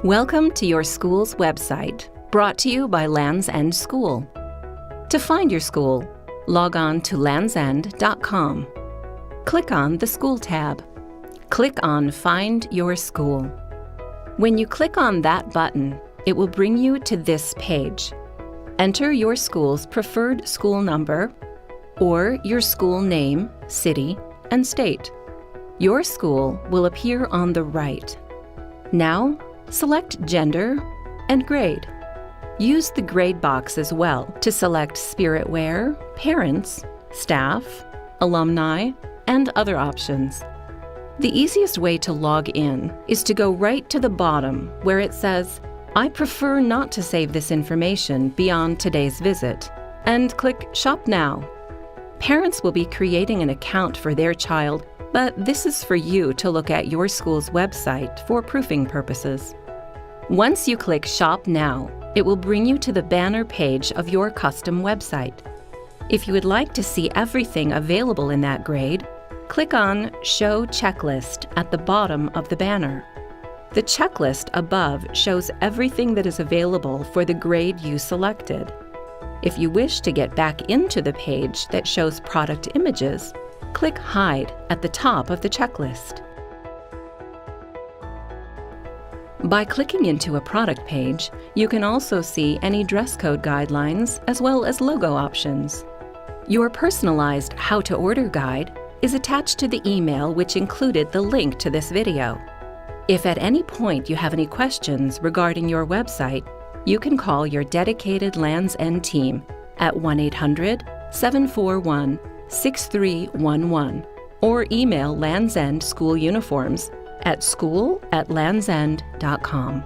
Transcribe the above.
Welcome to your school's website, brought to you by Land's End School. To find your school, log on to landsend.com. Click on the School tab. Click on Find Your School. When you click on that button, it will bring you to this page. Enter your school's preferred school number or your school name, city, and state. Your school will appear on the right. Now, select gender and grade. Use the grade box as well to select spiritwear, parents, staff, alumni, and other options. The easiest way to log in is to go right to the bottom where it says, "I prefer not to save this information beyond today's visit," and click Shop Now. Parents will be creating an account for their child, but this is for you to look at your school's website for proofing purposes. Once you click Shop Now, it will bring you to the banner page of your custom website. If you would like to see everything available in that grade, click on Show Checklist at the bottom of the banner. The checklist above shows everything that is available for the grade you selected. If you wish to get back into the page that shows product images, click Hide at the top of the checklist. By clicking into a product page, you can also see any dress code guidelines as well as logo options. Your personalized How to Order guide is attached to the email which included the link to this video. If at any point you have any questions regarding your website, you can call your dedicated Land's End team at 1-800-741-6311 or email Land's End School Uniforms at school@landsend.com.